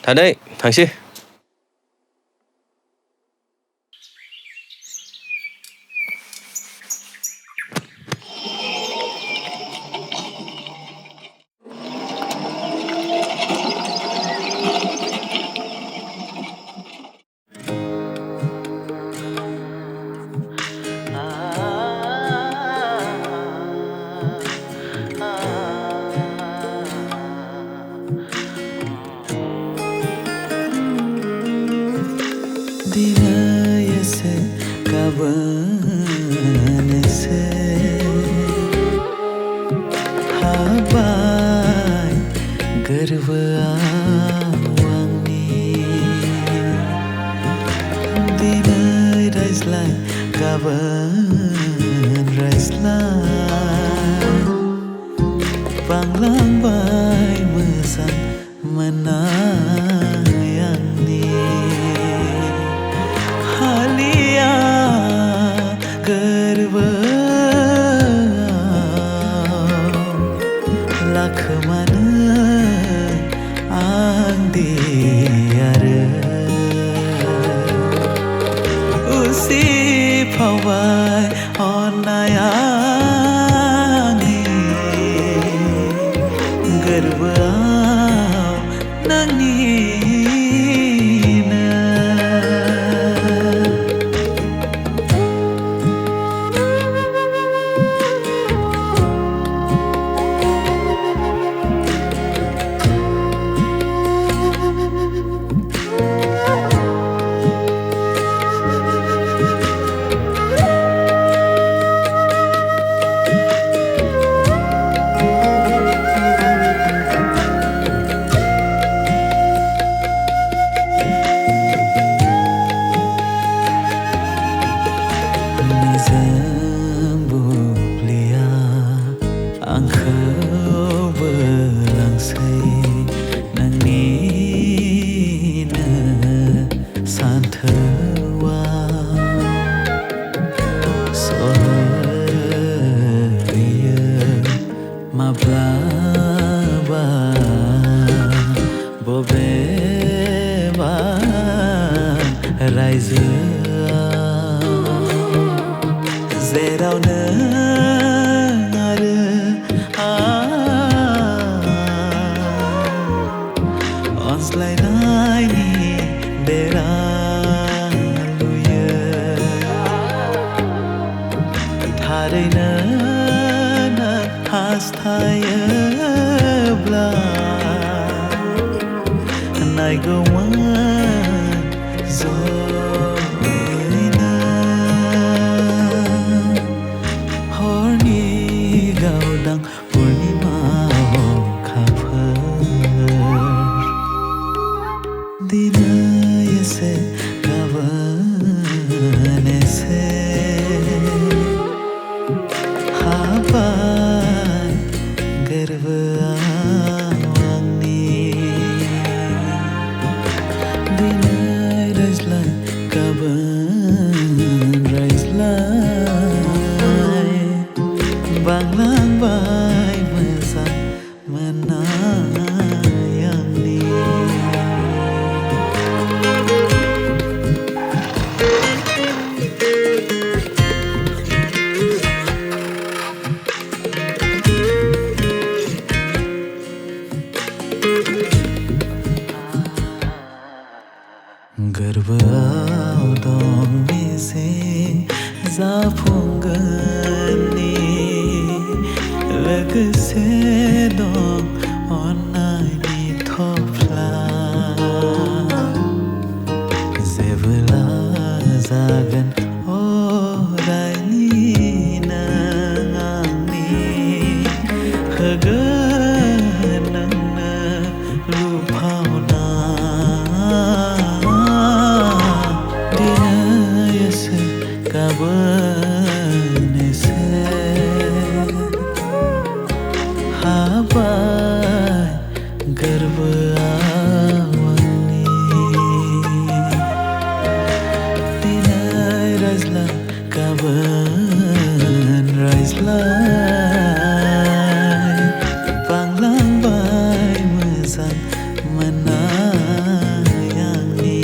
다들 당신 Dinaya se kaban se habai garva awangni dinai raislai kaban raislai panglang bai mesan menayangni halia garva lakhmana andiyara usi phawai onayani garva nangni जेरावनो आरो अनज्लायनायनि बेरा लुयो थारैनो नों हास्थायोब्ला नायगौमोन ज'यैनो हरनि गावदां पुर्णिमा अखाफोर दिनै एसे गाबोन एसे हाबाय गोरबोआव आंनि दिनै रायज्लाय गाबोन रायज्लाय बांलांबाय मोजां मोननाय आंनि गोरबोआव दं मिजिं जाफुंगोननि लोगोसे दं अननायनि थफ्ला जेबोला जागोन अरायनि नों आंनि होगोन नोंनो लुफावना गाबोन एसे रायज्लाय बांलांबाय मोजां मोननाय आंनि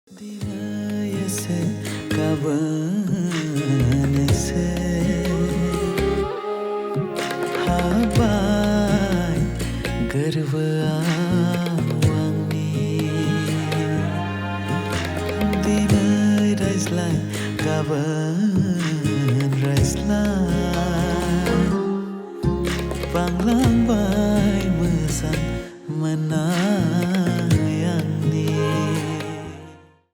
दिनै एसे गाबोन एसे हाबाय गोरबोआव आंनि दिनै रायज्लाय गाबोन रायज्लाय बांलांबाय मोजां मोननाय